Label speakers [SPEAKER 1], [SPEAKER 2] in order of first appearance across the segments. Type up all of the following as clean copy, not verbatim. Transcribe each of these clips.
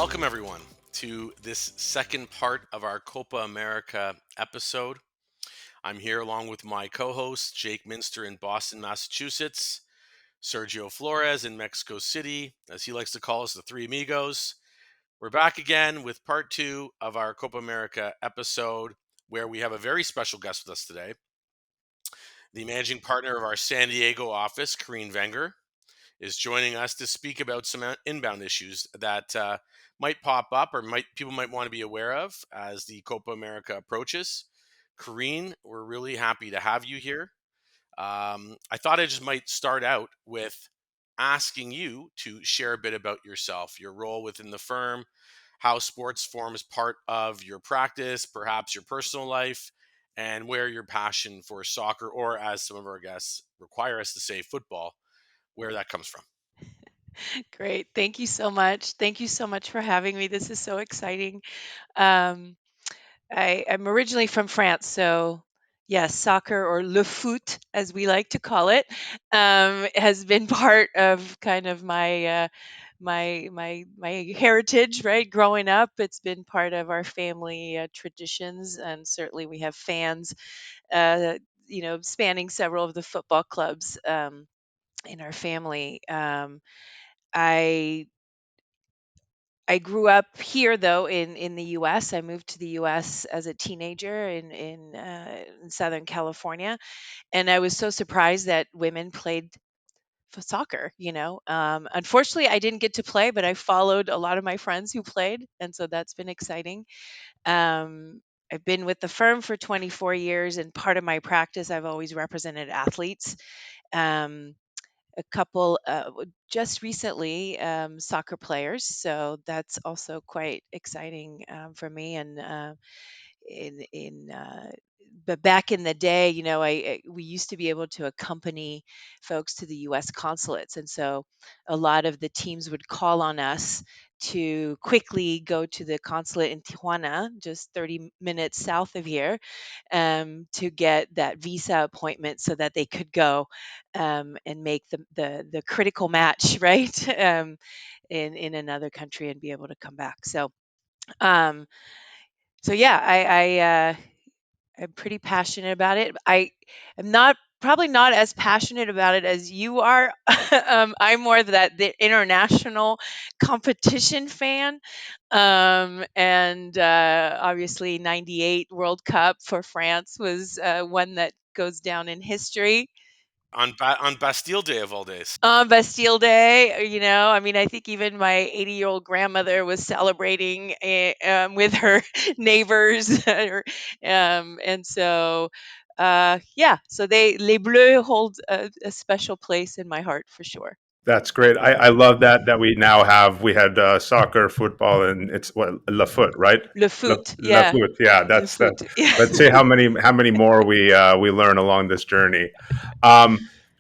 [SPEAKER 1] Welcome, everyone, to this second part of our Copa America episode. I'm here along with my co host, Jake Minster in Boston, Massachusetts, Sergio Flores in Mexico City, as he likes to call us, the Three Amigos. We're back again with part two of our Copa America episode, where we have a very special guest with us today. The managing partner of our San Diego office, Karine Wenger, is joining us to speak about some inbound issues that might pop up or people might want to be aware of as the Copa America approaches. Karine, we're really happy to have you here. I thought I just might start out with asking you to share a bit about yourself, your role within the firm, how sports forms part of your practice, perhaps your personal life, and where your passion for soccer, or as some of our guests require us to say, football, where that comes from.
[SPEAKER 2] Great. Thank you so much. Thank you so much for having me. This is so exciting. Um, I'm originally from France, so yes, soccer or le foot, as we like to call it, has been part of kind of my heritage. Right, growing up, it's been part of our family traditions, and certainly we have fans, uh, spanning several of the football clubs in our family. I I grew up here though in the U.S. I moved to the U.S. as a teenager in Southern California, and I was so surprised that women played for soccer. Unfortunately, I didn't get to play, but I followed a lot of my friends who played, and so that's been exciting. Um, I've been with the firm for 24 years, and part of my practice, I've always represented athletes. Um, a couple just recently soccer players, so that's also quite exciting for me. And in but back in the day, we used to be able to accompany folks to the U.S. consulates, and so a lot of the teams would call on us to quickly go to the consulate in Tijuana, just 30 minutes south of here, to get that visa appointment so that they could go and make the critical match, right? In another country and be able to come back. Um, so yeah, I'm pretty passionate about it. I am not probably not as passionate about it as you are. I'm more the international competition fan, and obviously '98 World Cup for France was one that goes down in history.
[SPEAKER 1] On Bastille Day of all days.
[SPEAKER 2] On Bastille Day, I mean, I think even my 80-year-old grandmother was celebrating with her neighbors, and so yeah, so les Bleus hold a special place in my heart for sure.
[SPEAKER 3] That's great. I love that we now have we had soccer, football, and it's what la foot, right?
[SPEAKER 2] Le
[SPEAKER 3] La,
[SPEAKER 2] foot,
[SPEAKER 3] la
[SPEAKER 2] yeah,
[SPEAKER 3] foot. Yeah,
[SPEAKER 2] le
[SPEAKER 3] that's that.
[SPEAKER 2] foot, yeah.
[SPEAKER 3] Let's see how many more we learn along this journey.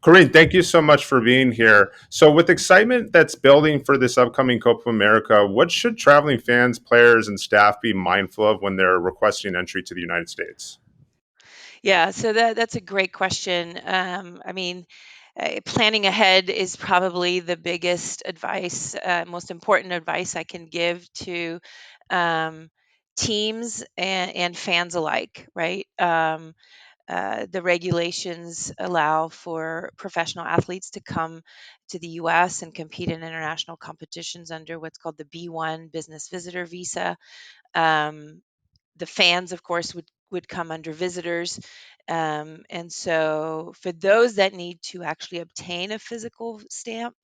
[SPEAKER 3] Corinne, thank you so much for being here. So, with excitement that's building for this upcoming Copa America, what should traveling fans, players, and staff be mindful of when they're requesting entry to the United States?
[SPEAKER 2] Yeah, so that's a great question. I mean, planning ahead is probably the biggest advice, most important advice I can give to um, teams and fans alike, right? The regulations allow for professional athletes to come to the US and compete in international competitions under what's called the B1 business visitor visa. Um, the fans, of course, would come under visitors. And so, for those that need to actually obtain a physical stamp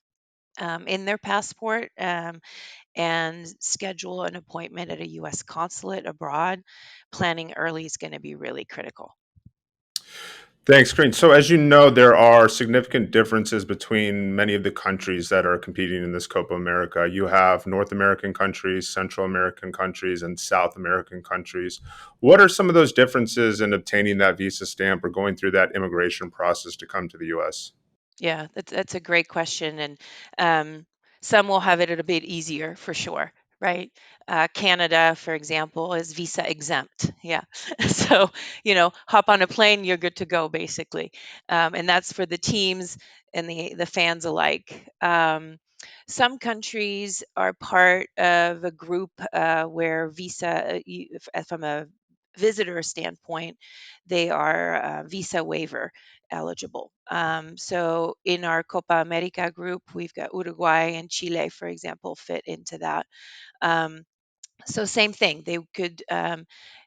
[SPEAKER 2] in their passport and schedule an appointment at a U.S. consulate abroad, planning early is going to be really critical.
[SPEAKER 3] Thanks, Green. So, as you know, there are significant differences between many of the countries that are competing in this Copa America. You have North American countries, Central American countries, and South American countries. What are some of those differences in obtaining that visa stamp or going through that immigration process to come to the U.S.?
[SPEAKER 2] Yeah, that's a great question, and some will have it a bit easier for sure, right? Canada, for example, is visa exempt. Yeah, so hop on a plane, you're good to go, basically, and that's for the teams and the fans alike. Some countries are part of a group where from a visitor standpoint, they are visa waiver eligible. So in our Copa America group, we've got Uruguay and Chile, for example, fit into that. Um, so same thing, they could,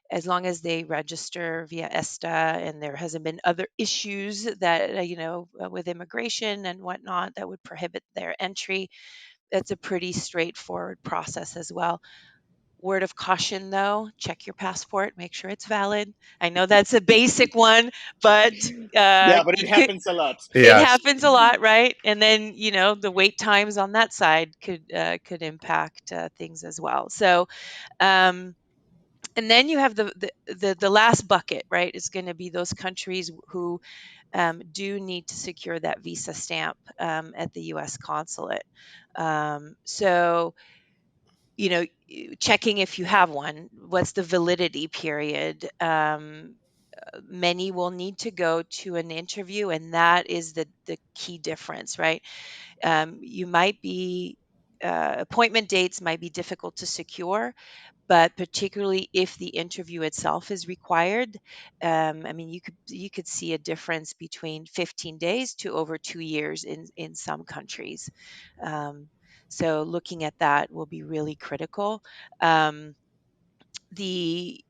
[SPEAKER 2] as long as they register via ESTA and there hasn't been other issues that, with immigration and whatnot that would prohibit their entry, it's a pretty straightforward process as well. Word of caution though, check your passport, make sure it's valid. I know that's a basic one, but
[SPEAKER 4] Yeah, but it
[SPEAKER 2] it could,
[SPEAKER 4] happens a lot.
[SPEAKER 2] it
[SPEAKER 3] Yes.
[SPEAKER 2] happens a lot, right? And then the wait times on that side could impact things as well. So um, and then you have the last bucket, right? It's going to be those countries who do need to secure that visa stamp at the U.S. consulate. So checking if you have one, what's the validity period? Many will need to go to an interview, and that is the key difference, right? You might be appointment dates might be difficult to secure, but particularly if the interview itself is required, I mean, you could see a difference between 15 days to over 2 years in some countries. Um, so looking at that will be really critical. Um, the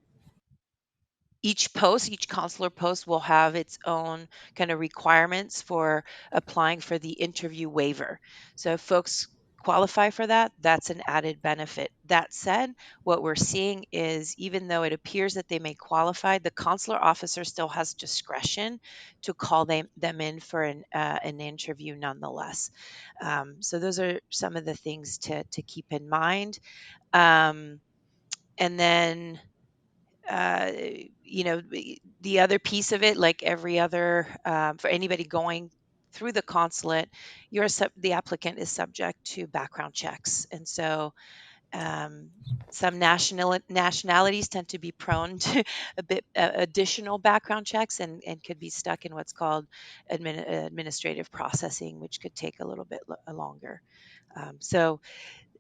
[SPEAKER 2] each consular post will have its own kind of requirements for applying for the interview waiver. So if folks qualify for that, that's an added benefit. That said, what we're seeing is even though it appears that they may qualify, the consular officer still has discretion to call them in for an interview nonetheless. So those are some of the things to keep in mind. Um, and then uh, the other piece of it, like every other, for anybody going through the consulate, the applicant is subject to background checks, and so um, some nationalities tend to be prone to a bit additional background checks and could be stuck in what's called administrative processing, which could take a little bit longer. So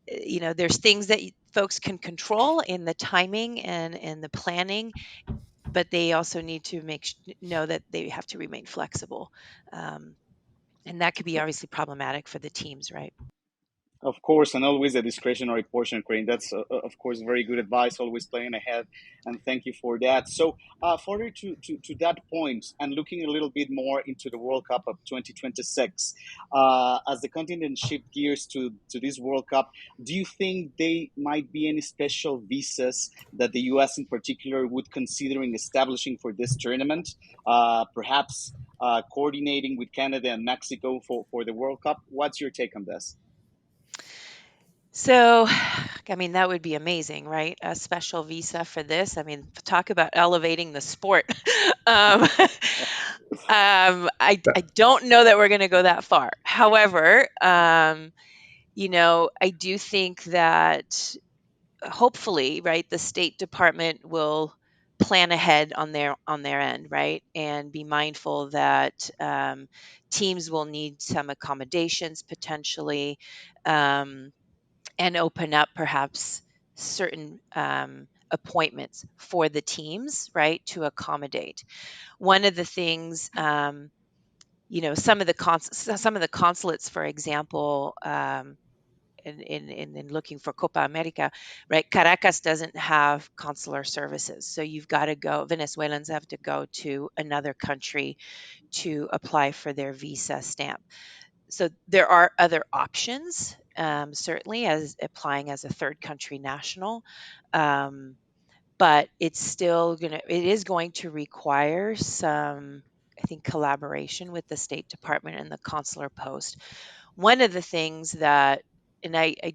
[SPEAKER 2] there's things that folks can control in the timing and the planning, but they also need to know that they have to remain flexible, um, and that could be obviously problematic for the teams, right?
[SPEAKER 4] Of course, and always a discretionary portion, Crane. That's, of course, very good advice, always planning ahead, and thank you for that. So, further to that point, and looking a little bit more into the World Cup of 2026, as the continent shift gears to this World Cup, do you think they might be any special visas that the U.S. in particular would considering establishing for this tournament? Perhaps coordinating with Canada and Mexico for the World Cup? What's your take on this?
[SPEAKER 2] So, I mean, that would be amazing, right? A special visa for this. I mean, talk about elevating the sport. um, I don't know that we're going to go that far. However, I do think that hopefully, right, the State Department will plan ahead on their end, right, and be mindful that teams will need some accommodations potentially, um, and open up perhaps certain appointments for the teams, right, to accommodate. One of the things, some of the consulates, for example, in looking for Copa America, right? Caracas doesn't have consular services. So you've got to go, Venezuelans have to go to another country to apply for their visa stamp. So there are other options, certainly, as applying as a third country national. Um, but it is going to require some, I think, collaboration with the State Department and the consular post. One of the things that, and I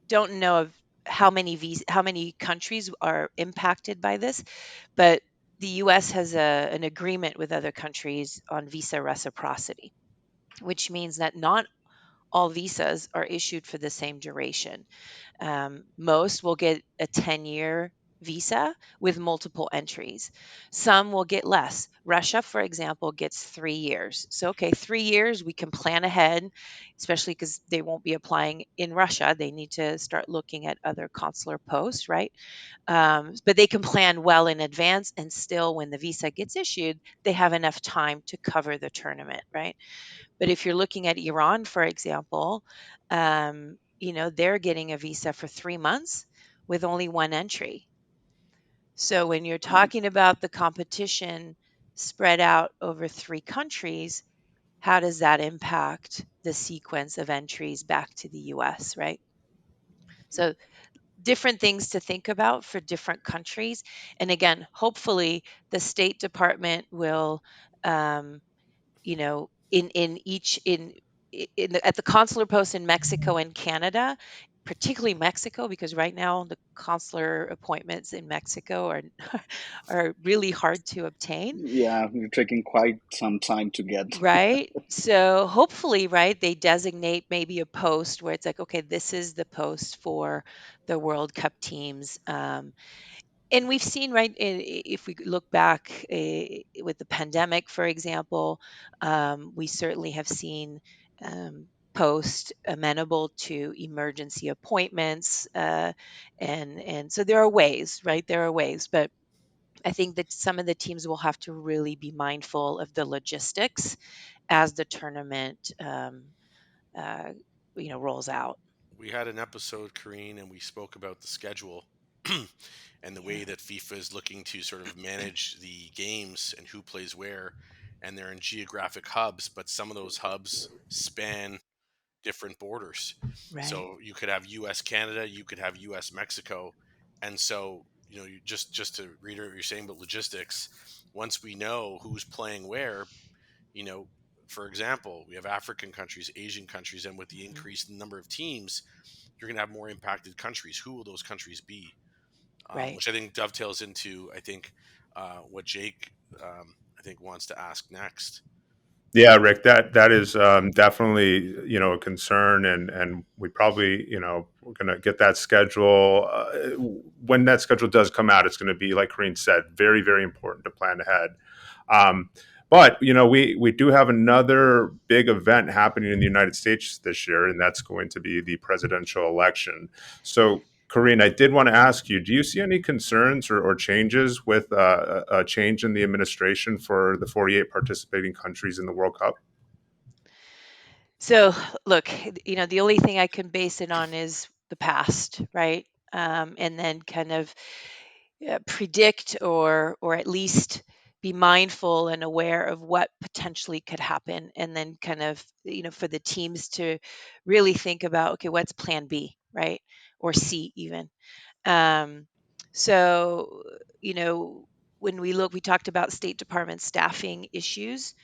[SPEAKER 2] don't know of how many countries are impacted by this, but the U.S. has an agreement with other countries on visa reciprocity, which means that not all visas are issued for the same duration. Most will get a 10-year visa with multiple entries. Some will get less. Russia, for example, gets 3 years. So, okay, 3 years, we can plan ahead, especially because they won't be applying in Russia. They need to start looking at other consular posts, right? But they can plan well in advance, and still, when the visa gets issued, they have enough time to cover the tournament, right? But if you're looking at Iran, for example, they're getting a visa for 3 months with only one entry. So when you're talking about the competition spread out over 3 countries, how does that impact the sequence of entries back to the US, right? So different things to think about for different countries. And again, hopefully the State Department will, in each at the consular post in Mexico and Canada, particularly Mexico, because right now the consular appointments in Mexico are are really hard to obtain.
[SPEAKER 4] Yeah, we're taking quite some time to get.
[SPEAKER 2] Right. So hopefully, right, they designate maybe a post where it's like, okay, this is the post for the World Cup teams. And we've seen, right, if we look back with the pandemic, for example, we certainly have seen post amenable to emergency appointments. And so there are ways, right? There are ways. But I think that some of the teams will have to really be mindful of the logistics as the tournament uh, rolls out.
[SPEAKER 1] We had an episode, Karine, and we spoke about the schedule and the way
[SPEAKER 2] Yeah.
[SPEAKER 1] that FIFA is looking to sort of manage the games and who plays where. And they're in geographic hubs, but some of those hubs span different borders.
[SPEAKER 2] Right.
[SPEAKER 1] So you could have US Canada, you could have US Mexico. And so, you just to reiterate what you're saying about logistics, once we know who's playing where, you know, for example, we have African countries, Asian countries, and with the
[SPEAKER 2] Mhm.
[SPEAKER 1] increased number of teams, you're going to have more impacted countries. Who will those countries be?
[SPEAKER 2] Right.
[SPEAKER 1] Which I think dovetails into, I think, what Jake, I think, wants to ask next.
[SPEAKER 3] Yeah, Rick, that is definitely a concern, and we probably we're going to get that schedule when that schedule does come out. It's going to be, like Karine said, very very important to plan ahead. Um, but we do have another big event happening in the United States this year, and that's going to be the presidential election. So, Karine, I did want to ask you: do you see any concerns or changes with a change in the administration for the 48 participating countries in the World Cup?
[SPEAKER 2] So, look, the only thing I can base it on is the past, right? And then kind of predict or at least be mindful and aware of what potentially could happen, and then kind of for the teams to really think about, okay, what's plan B, right? Or C even. Um, so, you know, when we talked about State Department staffing issues.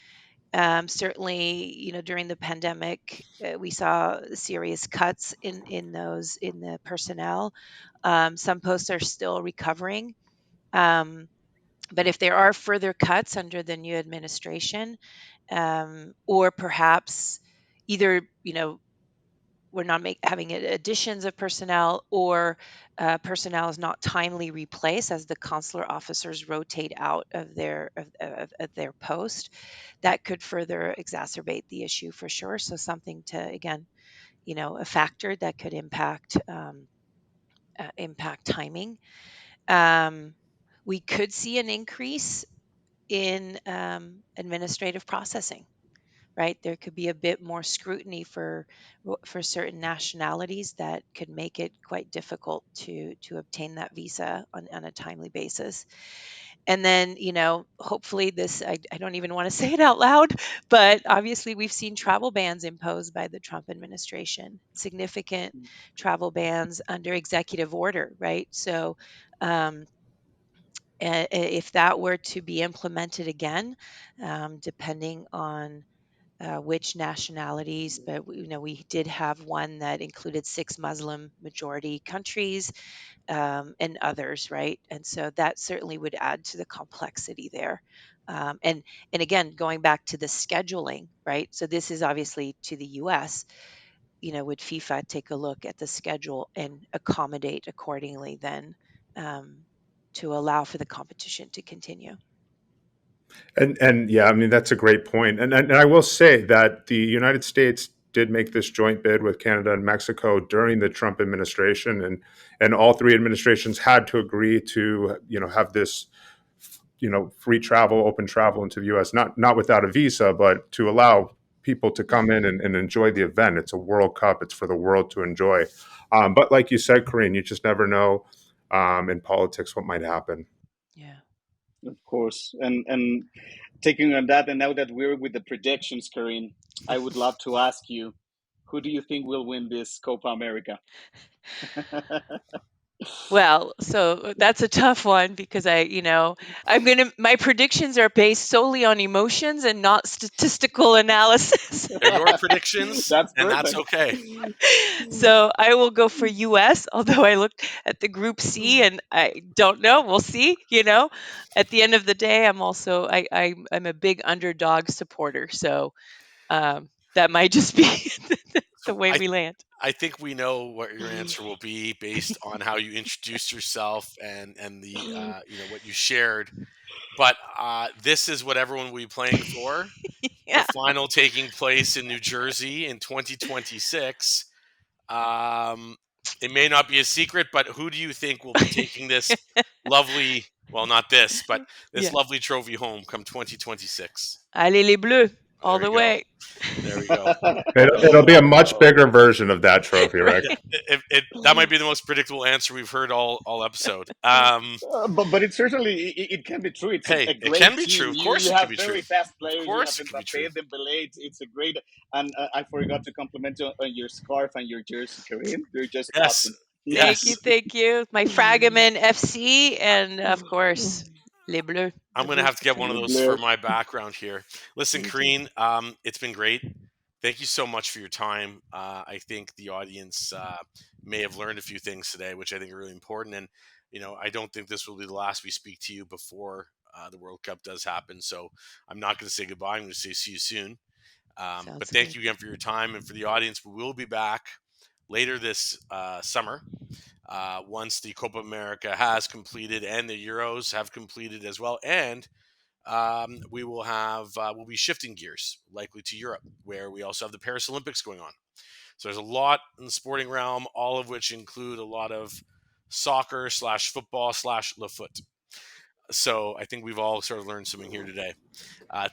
[SPEAKER 2] Certainly, during the pandemic, we saw serious cuts in the personnel. Some posts are still recovering, um, but if there are further cuts under the new administration, or perhaps either we're not having additions of personnel, or personnel is not timely replaced as the consular officers rotate out of their post, that could further exacerbate the issue for sure. So something to, again, a factor that could impact timing. Um, we could see an increase in administrative processing, right? There could be a bit more scrutiny for certain nationalities that could make it quite difficult to obtain that visa on a timely basis. And then, hopefully this, I don't even want to say it out loud, but obviously we've seen travel bans imposed by the Trump administration, significant travel bans under executive order, right? So, um, if that were to be implemented again, depending on which nationalities, but we did have one that included 6 Muslim majority countries, and others, right? And so that certainly would add to the complexity there. And again, going back to the scheduling, right? So this is obviously to the U.S. Would FIFA take a look at the schedule and accommodate accordingly then? Um, to allow for the competition to continue.
[SPEAKER 3] And yeah, I mean that's a great point. And I will say that the United States did make this joint bid with Canada and Mexico during the Trump administration, and all three administrations had to agree to have this free travel, open travel into the U.S. Not without a visa, but to allow people to come in and enjoy the event. It's a World Cup. It's for the world to enjoy. But like you said, Karine, you just never know in politics what might happen.
[SPEAKER 2] Yeah.
[SPEAKER 4] Of course. And taking on that, and now that we're with the predictions, Karine, I would love to ask you, who do you think will win this Copa America?
[SPEAKER 2] Well, so that's a tough one because my predictions are based solely on emotions and not statistical analysis.
[SPEAKER 1] They're your predictions,
[SPEAKER 4] That's
[SPEAKER 1] and that's
[SPEAKER 4] perfect.
[SPEAKER 1] okay.
[SPEAKER 2] So I will go for US, although I looked at the group C and I don't know. We'll see. At the end of the day, I'm a big underdog supporter. So that might just be the
[SPEAKER 1] So
[SPEAKER 2] way
[SPEAKER 1] I
[SPEAKER 2] we land.
[SPEAKER 1] I think we know what your answer will be based on how you introduced yourself and the what you shared. But this is what everyone will be playing for. The
[SPEAKER 2] Yeah.
[SPEAKER 1] final taking place in New Jersey in 2026. Um, it may not be a secret, but who do you think will be taking this lovely, well, not this, but this
[SPEAKER 2] Yeah.
[SPEAKER 1] lovely trophy home come 2026?
[SPEAKER 2] Allez les bleus all
[SPEAKER 1] There we
[SPEAKER 2] the
[SPEAKER 1] go.
[SPEAKER 2] way.
[SPEAKER 1] There we go.
[SPEAKER 3] It'll be a much bigger version of that trophy, Rick.
[SPEAKER 1] That might be the most predictable answer we've heard all episode.
[SPEAKER 4] But it certainly it can be true. It's
[SPEAKER 1] Hey,
[SPEAKER 4] a
[SPEAKER 1] it can
[SPEAKER 4] great
[SPEAKER 1] be true.
[SPEAKER 4] team.
[SPEAKER 1] Of
[SPEAKER 4] You
[SPEAKER 1] course, it can
[SPEAKER 4] have
[SPEAKER 1] be true.
[SPEAKER 4] very fast
[SPEAKER 1] Of
[SPEAKER 4] players. You have
[SPEAKER 1] course, it can be true.
[SPEAKER 4] Mbappe, Dembele. It's a great. And I forgot to compliment you on your scarf and your jersey, Kareem. They're just
[SPEAKER 1] Yes,
[SPEAKER 4] awesome.
[SPEAKER 2] Thank you,
[SPEAKER 1] yes.
[SPEAKER 2] thank you. My Fragomen FC and of course les bleus.
[SPEAKER 1] I'm going to have to get one of
[SPEAKER 4] Le
[SPEAKER 1] those for
[SPEAKER 4] Bleu.
[SPEAKER 1] my background here. Listen, Karine, it's been great. Thank you so much for your time. I think the audience may have learned a few things today, which I think are really important. And, I don't think this will be the last we speak to you before the World Cup does happen. So I'm not going to say goodbye. I'm going to say see you soon. But
[SPEAKER 2] Sounds
[SPEAKER 1] thank
[SPEAKER 2] good.
[SPEAKER 1] you again for your time. And for the audience, we will be back later this summer once the Copa America has completed and the Euros have completed as well. And we'll be shifting gears likely to Europe, where we also have the Paris Olympics going on. So there's a lot in the sporting realm, all of which include a lot of soccer slash football slash le foot. So I think we've all sort of learned something here today.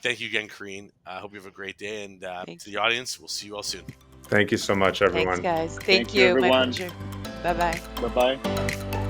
[SPEAKER 1] Thank you again, Karine. I hope you have a great day. And
[SPEAKER 2] Thank
[SPEAKER 1] to
[SPEAKER 2] you.
[SPEAKER 1] the audience, we'll see you all soon.
[SPEAKER 3] Thank you so much,
[SPEAKER 2] Thanks,
[SPEAKER 3] everyone.
[SPEAKER 2] guys.
[SPEAKER 4] Thank
[SPEAKER 2] Thank
[SPEAKER 4] you,
[SPEAKER 2] you. My
[SPEAKER 4] everyone.
[SPEAKER 2] pleasure. Bye bye.
[SPEAKER 4] Bye bye.